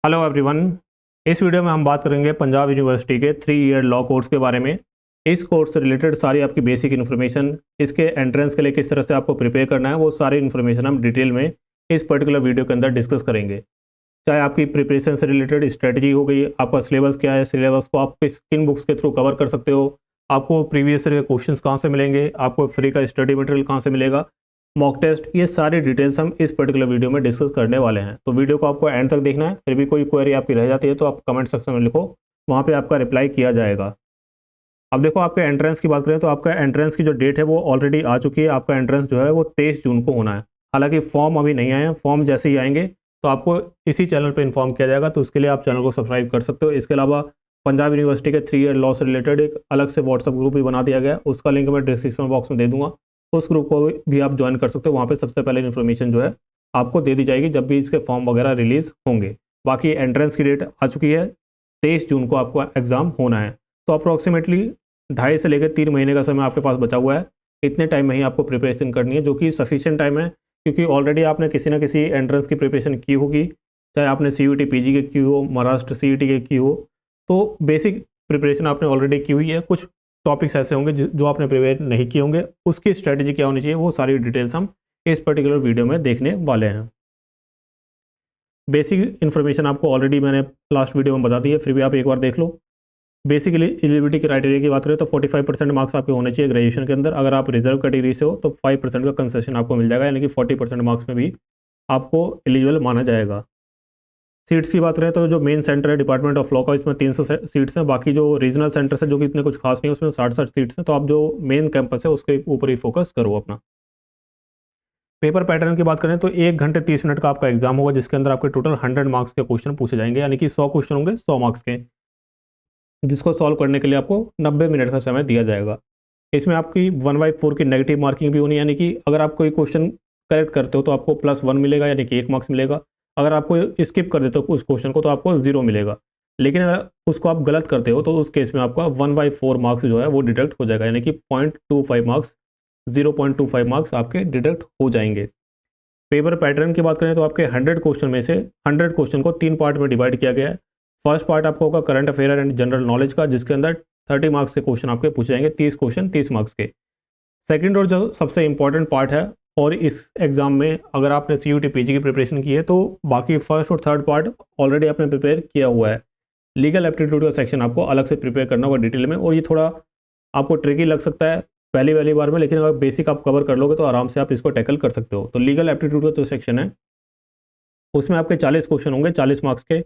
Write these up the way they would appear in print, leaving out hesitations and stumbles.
Hello everyone. इस video में हम बात करेंगे पंजाब यूनिवर्सिटी के 3 ईयर लॉ कोर्स के बारे में। इस कोर्स से रिलेटेड सारी आपकी बेसिक इन्फॉर्मेशन, इसके एंट्रेंस के लिए किस तरह से आपको प्रिपेयर करना है, वो सारी इन्फॉर्मेशन हम डिटेल में इस पर्टिकुलर वीडियो के अंदर डिस्कस करेंगे। चाहे आपकी प्रिपरेशन से रिलेटेड स्ट्रेटजी हो गई, आपका सिलेबस क्या है, सिलेबस को आप किन बुक्स के थ्रू कवर कर सकते हो, आपको प्रीवियस ईयर के क्वेश्चन कहाँ से मिलेंगे, आपको फ्री का स्टडी मटेरियल कहाँ से मिलेगा, मॉक टेस्ट, ये सारी डिटेल्स हम इस पर्टिकुलर वीडियो में डिस्कस करने वाले हैं। तो वीडियो को आपको एंड तक देखना है। फिर भी कोई क्वेरी आपकी रह जाती है तो आप कमेंट सेक्शन में लिखो, वहाँ पे आपका रिप्लाई किया जाएगा। अब देखो, आपके एंट्रेंस की बात करें तो आपका एंट्रेंस की जो डेट है वो ऑलरेडी आ चुकी है। आपका एंट्रेंस जो है वो 23 जून को होना है। हालांकि फॉर्म अभी नहीं आए हैं, फॉर्म जैसे ही आएंगे तो आपको इसी चैनल पर इन्फॉर्म किया जाएगा, तो उसके लिए आप चैनल को सब्सक्राइब कर सकते हो। इसके अलावा पंजाब यूनिवर्सिटी के 3 ईयर लॉ से रिलेटेड एक अलग से व्हाट्सअप ग्रुप भी बना दिया गया है, उसका लिंक मैं डिस्क्रिप्शन बॉक्स में दे दूंगा। उस ग्रुप को भी आप ज्वाइन कर सकते हो। वहाँ पे सबसे पहले इन्फॉर्मेशन जो है आपको दे दी जाएगी जब भी इसके फॉर्म वगैरह रिलीज़ होंगे। बाकी एंट्रेंस की डेट आ चुकी है, 23 जून को आपका एग्ज़ाम होना है। तो अप्रॉक्सीमेटली 2.5 से लेकर 3 महीने का समय आपके पास बचा हुआ है। इतने टाइम में ही आपको प्रिपरेशन करनी है, जो कि सफिशिएंट टाइम है, क्योंकि ऑलरेडी आपने किसी ना किसी एंट्रेंस की प्रिपरेशन की होगी। चाहे आपने CUET PG के की हो, महाराष्ट्र CET के की हो, तो बेसिक प्रिपरेशन आपने ऑलरेडी की हुई है। कुछ टॉपिक्स ऐसे होंगे जो आपने प्रिपेयर नहीं किए होंगे, उसकी स्ट्रेटजी क्या होनी चाहिए, वो सारी डिटेल्स हम इस पर्टिकुलर वीडियो में देखने वाले हैं। बेसिक इन्फॉर्मेशन आपको ऑलरेडी मैंने लास्ट वीडियो में बता दी है, फिर भी आप एक बार देख लो। बेसिकली एलिजिबिलिटी क्राइटेरिया की बात करें तो 45% मार्क्स आपके होने चाहिए ग्रेजुएशन के अंदर। अगर आप रिजर्व कैटेगरी से हो तो 5% का कंसेशन आपको मिल जाएगा, यानी कि 40% मार्क्स में भी आपको एलिजिबल माना जाएगा। सीट्स की बात करें तो जो मेन सेंटर है डिपार्टमेंट ऑफ लॉ का, इसमें 300 सीट्स हैं। बाकी जो रीजनल सेंटर्स है जो कि इतने कुछ खास नहीं है, उसमें 60 सीट्स हैं। तो आप जो मेन कैंपस है उसके ऊपर ही फोकस करो अपना। पेपर पैटर्न की बात करें तो 1 घंटे 30 मिनट का आपका एग्जाम होगा, जिसके अंदर आपके टोटल 100 मार्क्स के क्वेश्चन पूछे जाएंगे, यानी कि 100 क्वेश्चन होंगे 100 मार्क्स के, जिसको सॉल्व करने के लिए आपको 90 मिनट का समय दिया जाएगा। इसमें आपकी 1/4 की नेगेटिव मार्किंग भी होनी है, यानी कि अगर आप कोई क्वेश्चन करेक्ट करते हो तो आपको +1 मिलेगा, यानी कि 1 मार्क्स मिलेगा। अगर आपको स्किप कर देते हो उस क्वेश्चन को तो आपको 0 मिलेगा। लेकिन अगर उसको आप गलत करते हो तो उस केस में आपका 1/4 मार्क्स जो है वो डिडक्ट हो जाएगा, यानी कि 0.25 मार्क्स 0.25 मार्क्स आपके डिडक्ट हो जाएंगे। पेपर पैटर्न की बात करें तो आपके 100 क्वेश्चन में से 100 क्वेश्चन को 3 पार्ट में डिवाइड किया गया है। फर्स्ट पार्ट आपको होगा current affair and general knowledge का, जिसके अंदर 30 मार्क्स के क्वेश्चन आपके पूछे जाएंगे, 30 क्वेश्चन 30 मार्क्स के। सेकंड और जो सबसे इंपॉर्टेंट पार्ट है, और इस एग्ज़ाम में अगर आपने CUET PG की प्रिपरेशन की है तो बाकी फर्स्ट और थर्ड पार्ट ऑलरेडी आपने प्रिपेयर किया हुआ है। लीगल एप्टीट्यूड का सेक्शन आपको अलग से प्रिपेयर करना होगा डिटेल में, और ये थोड़ा आपको ट्रिकी लग सकता है पहली वाली बार में, लेकिन अगर बेसिक आप कवर कर लोगे तो आराम से आप इसको टैकल कर सकते हो। तो लीगल एप्टीट्यूड का जो सेक्शन है उसमें आपके 40 क्वेश्चन होंगे 40 मार्क्स के।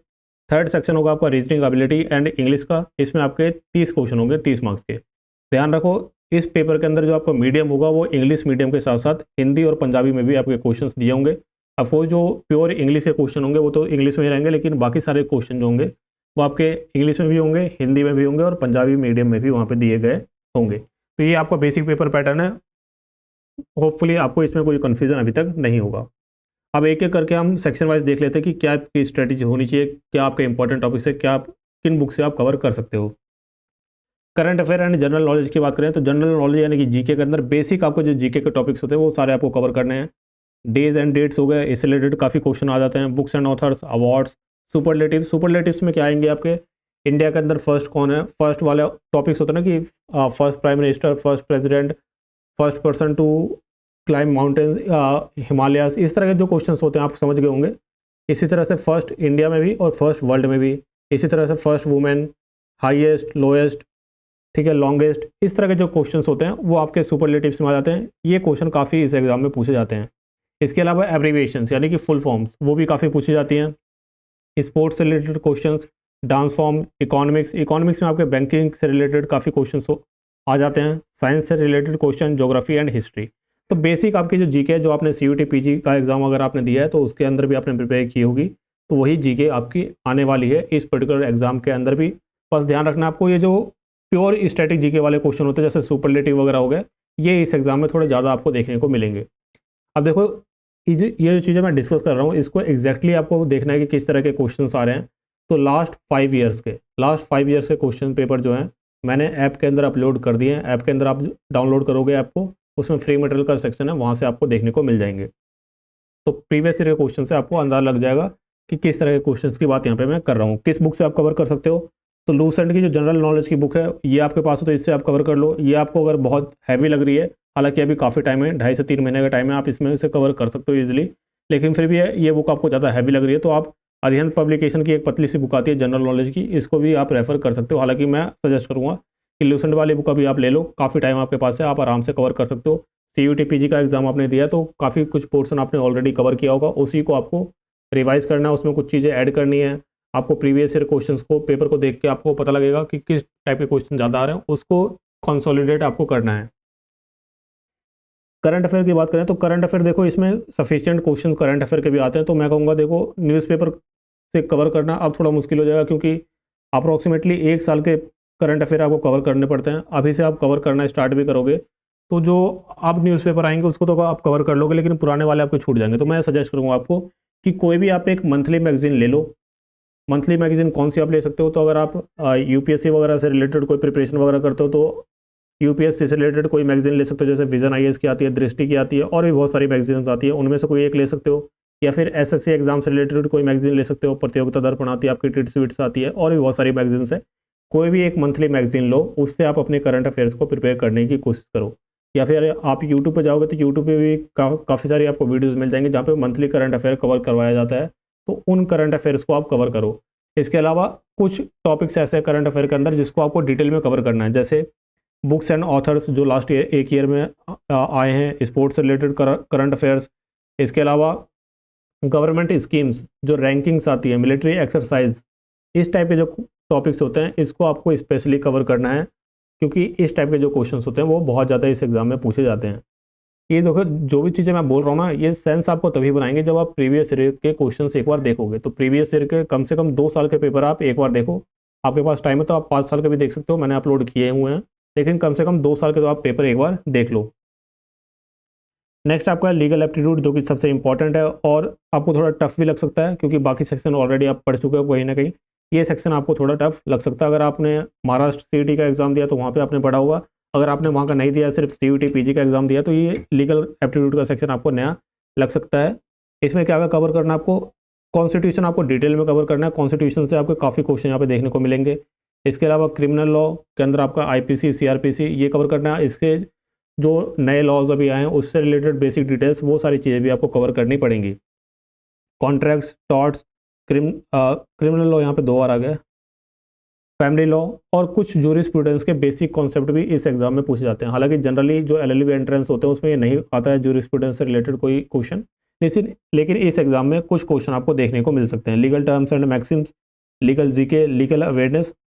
थर्ड सेक्शन होगा आपका रीजनिंग एबिलिटी एंड इंग्लिश का, इसमें आपके 30 क्वेश्चन होंगे 30 मार्क्स के। ध्यान रखो, इस पेपर के अंदर जो आपका मीडियम होगा वो इंग्लिश मीडियम के साथ साथ हिंदी और पंजाबी में भी आपके क्वेश्चन दिए होंगे। अफकोर्स जो प्योर इंग्लिश के क्वेश्चन होंगे वो तो इंग्लिश में ही रहेंगे, लेकिन बाकी सारे क्वेश्चन जो होंगे वो आपके इंग्लिश में भी होंगे, हिंदी में भी होंगे और पंजाबी मीडियम में भी वहाँ पर दिए गए होंगे। तो ये आपका बेसिक पेपर पैटर्न है। होपफुली आपको इसमें कोई कन्फ्यूजन अभी तक नहीं होगा। अब एक एक करके हम सेक्शन वाइज देख लेते हैं कि क्या आपकी स्ट्रेटेजी होनी चाहिए, क्या आपके इंपॉर्टेंट टॉपिक्स है, क्या आप किन बुक से आप कवर कर सकते हो। Current affair and general knowledge की बात करें तो जनरल नॉलेज यानी कि जीके के अंदर बेसिक आपको जो जीके के टॉपिक्स होते हैं वो सारे आपको कवर करने हैं। डेज एंड डेट्स हो गए, इससे रिलेटेड काफ़ी क्वेश्चन आ जाते हैं। Books and authors, awards, superlatives में क्या आएंगे आपके, इंडिया के अंदर फर्स्ट कौन है, फर्स्ट वाले टॉपिक्स होते हैं ना कि first prime minister, first president, first person to climb mountain Himalayas, इस तरह के जो क्वेश्चंस होते हैं आप समझ गए होंगे। इसी तरह से फर्स्ट इंडिया में भी और फर्स्ट वर्ल्ड में भी, इसी तरह से फर्स्ट वुमेन, हाईएस्ट, लोएस्ट, ठीक है, लॉन्गेस्ट, इस तरह के जो क्वेश्चंस होते हैं वो आपके सुपरलेटिव्स में आ जाते हैं। ये क्वेश्चन काफ़ी इस एग्जाम में पूछे जाते हैं। इसके अलावा एब्रीविएशंस यानी कि फुल फॉर्म्स वो भी काफ़ी पूछी जाती हैं। स्पोर्ट्स से related questions, dance form, economics में आपके बैंकिंग से रिलेटेड काफ़ी क्वेश्चन आ जाते हैं। साइंस से related question, geography and history. तो बेसिक आपकी जो जीके है, जो आपने CUET PG का एग्जाम अगर आपने दिया है तो उसके अंदर भी आपने प्रिपेयर की होगी, तो वही जीके आपकी आने वाली है इस पर्टिकुलर एग्जाम के अंदर भी। बस ध्यान रखना आपको, ये जो प्योर स्टैटिक जीके वाले क्वेश्चन होते हैं जैसे सुपरलेटिव वगैरह हो गए, ये इस एग्जाम में थोड़े ज़्यादा आपको देखने को मिलेंगे। अब देखो, ये जो चीज़ें मैं डिस्कस कर रहा हूँ इसको एग्जैक्टली आपको देखना है कि किस तरह के क्वेश्चन आ रहे हैं। तो लास्ट 5 ईयर्स के क्वेश्चन पेपर जो हैं मैंने ऐप के अंदर अपलोड कर दिए हैं। ऐप के अंदर आप डाउनलोड करोगे ऐप को, उसमें फ्री मटेरियल का सेक्शन है, वहाँ से आपको देखने को मिल जाएंगे। तो प्रीवियस ईयर के क्वेश्चन से आपको अंदाजा लग जाएगा कि किस तरह के क्वेश्चंस की बात यहाँ पे मैं कर रहा हूँ। किस बुक से आप कवर कर सकते हो, तो लूसेंट की जो जनरल नॉलेज की बुक है ये आपके पास हो तो इससे आप कवर कर लो। ये आपको अगर बहुत हैवी लग रही है, हालांकि अभी काफ़ी टाइम है, 2.5 से 3 महीने का टाइम है, आप इसमें से कवर कर सकते हो ईजिली, लेकिन फिर भी ये बुक आपको ज़्यादा हैवी लग रही है तो आप अरिहंत पब्लिकेशन की एक पतली सी बुक आती है जनरल नॉलेज की, इसको भी आप रेफर कर सकते हो। हालांकि मैं सजेस्ट करूँगा कि लूसेंट वाली बुक अभी आप ले लो, काफ़ी टाइम आपके पास है, आप आराम से कवर कर सकते हो। CUT PG का एग्जाम आपने दिया तो काफ़ी कुछ पोर्शन आपने ऑलरेडी कवर किया होगा, उसी को आपको रिवाइज करना है, उसमें कुछ चीज़ें ऐड करनी है। आपको प्रीवियस ईयर क्वेश्चंस को पेपर को देख के आपको पता लगेगा कि किस टाइप के क्वेश्चन ज़्यादा आ रहे हैं, उसको कंसोलिडेट आपको करना है। करंट अफेयर की बात करें तो करंट अफेयर देखो इसमें सफिशिएंट क्वेश्चन करंट अफेयर के भी आते हैं, तो मैं कहूँगा देखो न्यूज़पेपर से कवर करना अब थोड़ा मुश्किल हो जाएगा, क्योंकि अप्रॉक्सीमेटली 1 साल के करंट अफेयर आपको कवर करने पड़ते हैं। अभी से आप कवर करना स्टार्ट भी करोगे तो जो अब न्यूज़पेपर आएंगे उसको तो आप कवर कर लोगे, लेकिन पुराने वाले आपको छूट जाएंगे। तो मैं सजेस्ट करूँगा आपको कि कोई भी आप एक मंथली मैगजीन ले लो। मंथली मैगजीन कौन सी आप ले सकते हो, तो अगर आप UPSC वगैरह से रिलेटेड कोई प्रिपरेशन वगैरह करते हो तो UPSC से रिलेटेड कोई मैगजीन ले सकते हो, जैसे विजन IAS की आती है, दृष्टि की आती है, और भी बहुत सारी मैगजीन्स आती है, उनमें से कोई एक ले सकते हो। या फिर SSC एग्जाम से रिलेटेड कोई मैगजीन ले सकते हो, प्रतियोगिता दर्पण आती है, आपकी टिट्स विट्स आती है, और भी बहुत सारी मैगजीन्स है। कोई भी एक मंथली मैगजीन लो, उससे आप अपने करंट अफेयर्स को प्रिपेयर करने की कोशिश करो। या फिर आप यूट्यूब पर जाओगे तो यूट्यूब पर भी काफ़ी सारी आपको वीडियोज़ मिल जाएंगी जहाँ पर मंथली करंट अफेयर कवर करवाया जाता है, तो उन करंट अफेयर्स को आप कवर करो। इसके अलावा कुछ टॉपिक्स ऐसे हैं करंट अफेयर के अंदर जिसको आपको डिटेल में कवर करना है, जैसे बुक्स एंड ऑथर्स जो लास्ट ईयर एक ईयर में आए हैं, स्पोर्ट्स से रिलेटेड करंट अफेयर्स। इसके अलावा गवर्नमेंट स्कीम्स जो रैंकिंग्स आती है, मिलिट्री एक्सरसाइज, इस टाइप के जो टॉपिक्स होते हैं इसको आपको स्पेशली कवर करना है, क्योंकि इस टाइप के जो क्वेश्चंस होते हैं वो बहुत ज़्यादा इस एग्जाम में पूछे जाते हैं। ये देखो जो भी चीज़ें मैं बोल रहा हूँ ना, ये सेंस आपको तभी बनाएंगे जब आप प्रीवियस ईयर के क्वेश्चंस एक बार देखोगे। तो प्रीवियस ईयर के कम से कम 2 साल के पेपर आप एक बार देखो, आपके पास टाइम है तो आप 5 साल के भी देख सकते हो, मैंने अपलोड किए हुए हैं, लेकिन कम से कम 2 साल के तो आप पेपर एक बार देख लो। नेक्स्ट आपका लीगल एप्टीट्यूड, जो कि सबसे इंपॉर्टेंट है और आपको थोड़ा टफ भी लग सकता है, क्योंकि बाकी सेक्शन ऑलरेडी आप पढ़ चुके हो कहीं ना कहीं, ये सेक्शन आपको थोड़ा टफ लग सकता है। अगर आपने महाराष्ट्र CUT का एग्जाम दिया तो वहाँ पे आपने पढ़ा होगा, अगर आपने वहाँ का नहीं दिया, सिर्फ CUT PG का एग्जाम दिया, तो ये लीगल एप्टीट्यूड का सेक्शन आपको नया लग सकता है। इसमें क्या कवर करना है आपको, कॉन्स्टिट्यूशन आपको डिटेल में कवर करना है, कॉन्स्टिट्यूशन से आपको काफ़ी क्वेश्चन यहाँ पे देखने को मिलेंगे। इसके अलावा क्रिमिनल लॉ के अंदर आपका IPC CRPC ये कवर करना है, इसके जो नए लॉज अभी आए हैं उससे रिलेटेड बेसिक डिटेल्स, वो सारी चीज़ें भी आपको कवर करनी पड़ेंगी। कॉन्ट्रैक्ट्स, टॉर्ट्स, क्रिमिनल लॉ यहाँ पे 2 बार आ गया, फैमिली लॉ, और कुछ जूरिस्प्रूडेंस के बेसिक कॉन्सेप्ट भी इस एग्जाम में पूछे जाते हैं। हालांकि जनरली जो LLB एंट्रेंस होते हैं उसमें ये नहीं आता है जूरिस्प्रूडेंस से रिलेटेड कोई क्वेश्चन, लेकिन इस एग्जाम में कुछ क्वेश्चन आपको देखने को मिल सकते हैं। Legal terms and Maxim's, legal GK,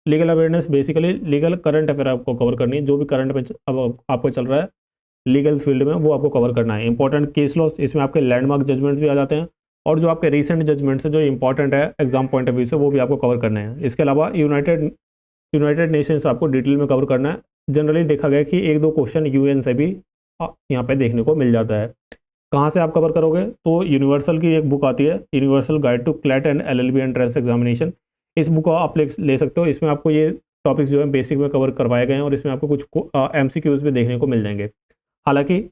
legal awareness basically legal current affair आपको कवर करनी है, जो भी करंट में अब आपको चल रहा है लीगल फील्ड में वो आपको कवर करना है। इंपॉर्टेंट केस लॉस, इसमें आपके लैंडमार्क जजमेंट भी आ जाते हैं, और जो आपके रीसेंट जजमेंट्स है जो इंपॉर्टेंट है एग्जाम पॉइंट ऑफ व्यू से, वो भी आपको कवर करना है। इसके अलावा यूनाइटेड नेशंस आपको डिटेल में कवर करना है। जनरली देखा गया कि 1-2 क्वेश्चन UN से भी यहाँ पे देखने को मिल जाता है। कहाँ से आप कवर करोगे, तो यूनिवर्सल की एक बुक आती है, universal guide to CLAT and LLB entrance examination, इस बुक को आप ले सकते हो। इसमें आपको ये टॉपिक्स जो है बेसिक में कवर करवाए गए हैं, और इसमें आपको कुछ MCQs भी देखने को मिल जाएंगे। हालांकि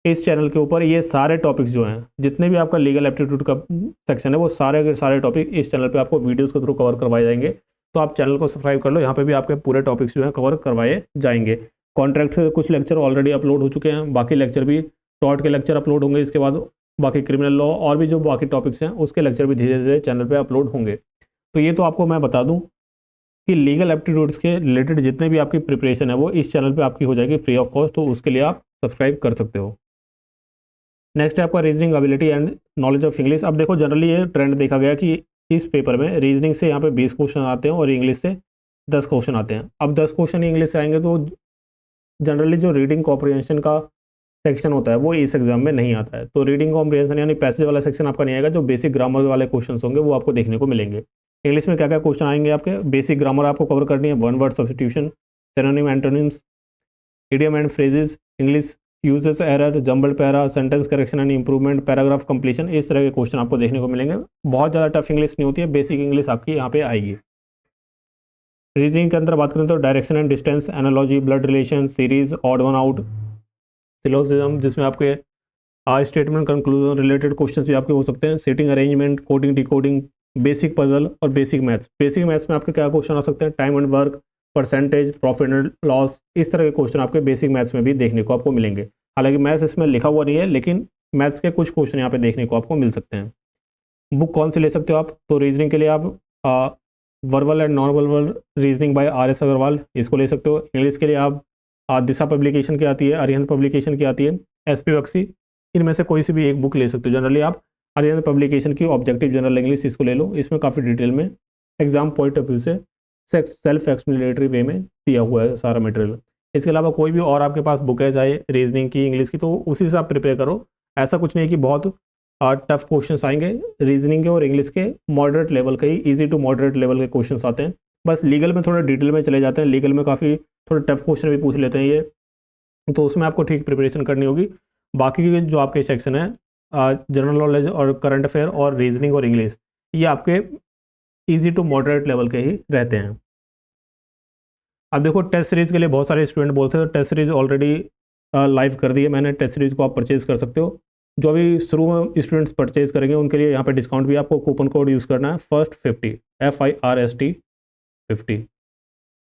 इस चैनल के ऊपर ये सारे टॉपिक्स जो हैं, जितने भी आपका लीगल एप्टीट्यूड का सेक्शन है, वो सारे के सारे टॉपिक इस चैनल पे आपको वीडियोस के थ्रू कवर करवाए जाएंगे। तो आप चैनल को सब्सक्राइब कर लो, यहाँ पे भी आपके पूरे टॉपिक्स जो हैं कवर करवाए जाएंगे। कॉन्ट्रैक्ट के कुछ लेक्चर ऑलरेडी अपलोड हो चुके हैं, बाकी लेक्चर भी, टॉर्ट के लेक्चर अपलोड होंगे, इसके बाद बाकी क्रिमिनल लॉ और भी जो बाकी टॉपिक्स हैं उसके लेक्चर भी धीरे धीरे चैनल पर अपलोड होंगे। तो ये तो आपको मैं बता दूँ कि लीगल एप्टीट्यूड्स के रिलेटेड जितने भी आपकी प्रिपरेशन है वो इस चैनल पे आपकी हो जाएगी फ्री ऑफ कॉस्ट, तो उसके लिए आप सब्सक्राइब कर सकते हो। नेक्स्ट है आपका reasoning ability and knowledge of English. अब देखो जनरली ये ट्रेंड देखा गया कि इस पेपर में रीजनिंग से यहाँ पे 20 क्वेश्चन आते हैं और इंग्लिश से 10 क्वेश्चन आते हैं। अब 10 क्वेश्चन इंग्लिश से आएंगे तो जनरली जो रीडिंग कॉम्प्रिहेंशन का सेक्शन होता है वो इस एग्जाम में नहीं आता है। तो रीडिंग कॉम्प्रिहेंशन यानी पैसेज वाला सेक्शन आपका नहीं आएगा, जो बेसिक ग्रामर वाले क्वेश्चन होंगे वो आपको देखने को मिलेंगे। इंग्लिश में क्या क्या क्वेश्चन आएंगे आपके, बेसिक ग्रामर आपको कवर करनी है, one word substitution, synonym antonyms, idiom and phrases, English uses error, jumbled para, sentence correction and improvement, paragraph completion, इस तरह के क्वेश्चन आपको देखने को मिलेंगे। बहुत ज़्यादा टफ इंग्लिश नहीं होती है, बेसिक इंग्लिश आपकी यहाँ पे आएगी। रीजनिंग के अंदर बात करें तो direction and distance, analogy, blood relation, series, odd one out, syllogism, जिसमें आपके स्टेटमेंट कंक्लूजन रिलेटेड क्वेश्चन भी आपके हो सकते हैं, seating arrangement, coding decoding, basic puzzle और बेसिक मैथ्स। बेसिक मैथ्स में आपके क्या क्वेश्चन आ सकते हैं, time and work, percentage, profit and loss, इस तरह के क्वेश्चन आपके बेसिक मैथ्स में भी देखने को आपको मिलेंगे। हालांकि मैथ्स इसमें लिखा हुआ नहीं है, लेकिन मैथ्स के कुछ क्वेश्चन यहाँ पे देखने को आपको मिल सकते हैं। बुक कौन सी ले सकते हो आप, तो रीजनिंग के लिए आप verbal and non verbal reasoning by RS Agarwal, इसको ले सकते हो। इंग्लिश के लिए आप दिशा पब्लिकेशन की आती है, अरिहंत पब्लिकेशन की आती है, SP बख्शी, इनमें से कोई सी भी एक बुक ले सकते हो। जनरली आप अरिहंत पब्लिकेशन की ऑब्जेक्टिव जनरल इंग्लिश, इसको ले लो। इसमें काफ़ी डिटेल में एग्जाम पॉइंट ऑफ व्यू से सेल्फ एक्सप्लेनेटरी वे में दिया हुआ है सारा मटेरियल। इसके अलावा कोई भी और आपके पास बुक है, चाहे रीजनिंग की, इंग्लिश की, तो उसी से आप प्रिपेयर करो। ऐसा कुछ नहीं है कि बहुत टफ क्वेश्चंस आएंगे। रीजनिंग के और इंग्लिश के मॉडरेट लेवल के ही, इजी टू मॉडरेट लेवल के क्वेश्चंस आते हैं। बस लीगल में थोड़ा डिटेल में चले जाते हैं, लीगल में काफ़ी थोड़े टफ क्वेश्चन भी पूछ लेते हैं ये, तो उसमें आपको ठीक प्रिपरेशन करनी होगी। बाकी के जो आपके सेक्शन है, जनरल नॉलेज और करंट अफेयर और रीजनिंग और इंग्लिश, ये आपके ईजी टू मॉडरेट लेवल के ही रहते हैं। अब देखो, टेस्ट सीरीज़ के लिए बहुत सारे स्टूडेंट बोलते हैं, टेस्ट सीरीज़ ऑलरेडी लाइव कर दी है मैंने। टेस्ट सीरीज़ को आप परचेज़ कर सकते हो। जो अभी शुरू में स्टूडेंट्स परचेज़ करेंगे उनके लिए यहाँ पे डिस्काउंट भी, आपको कूपन कोड यूज़ करना है FIRST50, FIRST 50,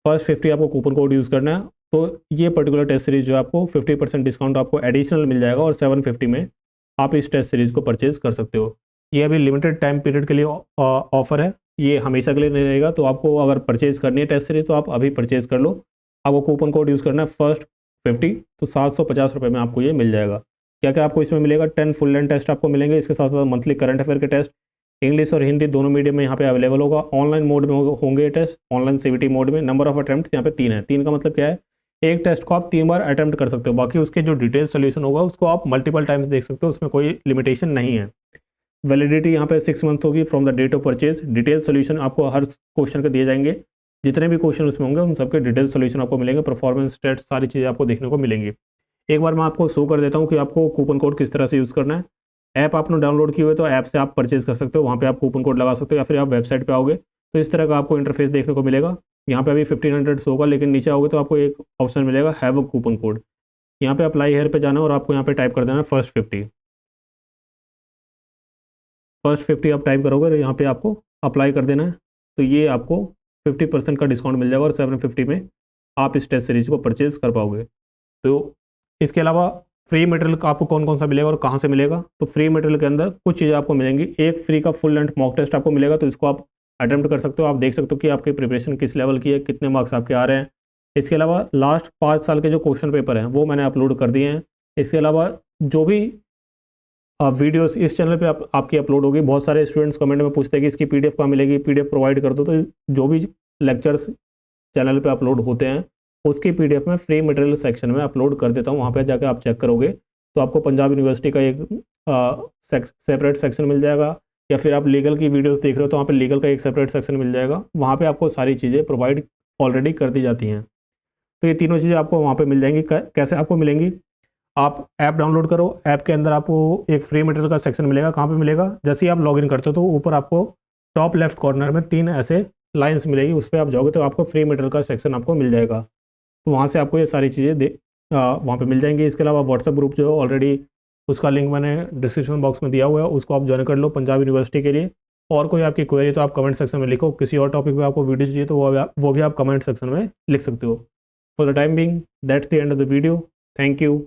FIRST50 आपको कूपन कोड यूज़ करना है। तो ये पर्टिकुलर टेस्ट सीरीज़ जो आपको 50% डिस्काउंट आपको एडिशनल मिल जाएगा और 750 में आप इस टेस्ट सीरीज़ को परचेज़ कर सकते हो। ये अभी लिमिटेड टाइम पीरियड के लिए ऑफर है, ये हमेशा के लिए नहीं रहेगा। तो आपको अगर परचेज़ करनी है टेस्ट सीरीज़ तो आप अभी परचेज़ कर लो। आपको कूपन कोड यूज़ करना है FIRST50, तो 750 रुपये में आपको ये मिल जाएगा। क्या क्या आपको इसमें मिलेगा, 10 फुल लेंथ टेस्ट आपको मिलेंगे, इसके साथ साथ मंथली करंट अफेयर के टेस्ट, इंग्लिश और हिंदी दोनों मीडियम में यहाँ पे अवेलेबल होगा। ऑनलाइन मोड में होंगे ये टेस्ट, ऑनलाइन CVT मोड में। नंबर ऑफ अटैम्प्ट यहाँ पे 3 है। 3 का मतलब क्या है, एक टेस्ट को आप 3 बार अटैम्प्ट कर सकते हो, बाकी उसके जो डिटेल सोल्यूशन होगा उसको आप मल्टीपल टाइम्स देख सकते हो, उसमें कोई लिमिटेशन नहीं है। वैलिडिटी यहाँ पे 6 मंथ होगी from the date of purchase. Detail solution आपको हर क्वेश्चन के दिए जाएंगे, जितने भी क्वेश्चन उसमें होंगे उन सबके डिटेल सोल्यूशन आपको मिलेंगे, परफॉर्मेंस स्टेट्स, सारी चीज़ें आपको देखने को मिलेंगी। एक बार मैं आपको शो कर देता हूँ कि आपको कूपन कोड किस तरह से यूज़ करना है। ऐप आपने डाउनलोड की हुई है तो ऐप से आप परचेज कर सकते हो, वहाँ पे आप कूपन कोड लगा सकते हो, या फिर आप वेबसाइट पे आओगे तो इस तरह का आपको इंटरफेस देखने को मिलेगा। यहाँ पे अभी 1500 शो होगा, लेकिन नीचे आओगे तो आपको एक ऑप्शन मिलेगा हैव अ कूपन कोड। यहाँ पे अप्लाई हेयर पे जाना है और आपको यहाँ पे टाइप कर देना FIRST50। FIRST50 आप टाइप करोगे तो यहाँ पे आपको अप्लाई कर देना है, तो ये आपको 50% का डिस्काउंट मिल जाएगा और 750 में आप इस टेस्ट सीरीज को परचेज कर पाओगे। तो इसके अलावा फ्री मटेरियल का आपको कौन कौन सा मिलेगा और कहाँ से मिलेगा, तो फ्री मटेरियल के अंदर कुछ चीज़ें आपको मिलेंगी। एक फ्री का फुल लेंथ मॉक टेस्ट आपको मिलेगा, तो इसको आप अटेम्प्ट कर सकते हो। आप देख सकते हो कि आपकी प्रिपरेशन किस लेवल की है, कितने मार्क्स आपके आ रहे हैं। इसके अलावा लास्ट 5 साल के जो क्वेश्चन पेपर हैं वो मैंने अपलोड कर दिए हैं। इसके अलावा जो भी वीडियोस इस चैनल पे आपकी अपलोड होगी, बहुत सारे स्टूडेंट्स कमेंट में पूछते हैं कि इसकी PDF कहाँ मिलेगी, PDF प्रोवाइड कर दो। तो जो भी लेक्चर्स चैनल पे अपलोड होते हैं उसकी PDF में फ्री मटेरियल सेक्शन में अपलोड कर देता हूँ, वहाँ पे जाकर आप चेक करोगे तो आपको पंजाब यूनिवर्सिटी का एक सेपरेट सेक्शन मिल जाएगा, या फिर आप लीगल की वीडियोस देख रहे हो तो वहाँ पे लीगल का एक सेपरेट सेक्शन मिल जाएगा। वहाँ पे आपको सारी चीज़ें प्रोवाइड ऑलरेडी कर दी जाती हैं। तो ये तीनों चीज़ें आपको वहाँ पे मिल जाएंगी। कैसे आपको मिलेंगी, आप ऐप डाउनलोड करो, ऐप के अंदर आपको एक फ्री मटेरियल का सेक्शन मिलेगा। कहाँ पे मिलेगा, जैसे ही आप लॉगिन करते हो तो ऊपर आपको टॉप लेफ्ट कॉर्नर में 3 ऐसे लाइन्स मिलेगी, उस पर आप जाओगे तो आपको फ्री मटेरियल का सेक्शन आपको मिल जाएगा। तो वहाँ से आपको ये सारी चीज़ें वहाँ पे मिल जाएंगी। इसके अलावा व्हाट्सएप ग्रुप जो है ऑलरेडी, उसका लिंक मैंने डिस्क्रिप्शन बॉक्स में दिया हुआ है, उसको आप ज्वाइन कर लो पंजाब यूनिवर्सिटी के लिए। और कोई आपकी क्वेरी तो आप कमेंट सेक्शन में लिखो, किसी और टॉपिक पे आपको वीडियो चाहिए तो वो भी आप कमेंट सेक्शन में लिख सकते हो। For the time being that's the end of the video. Thank you.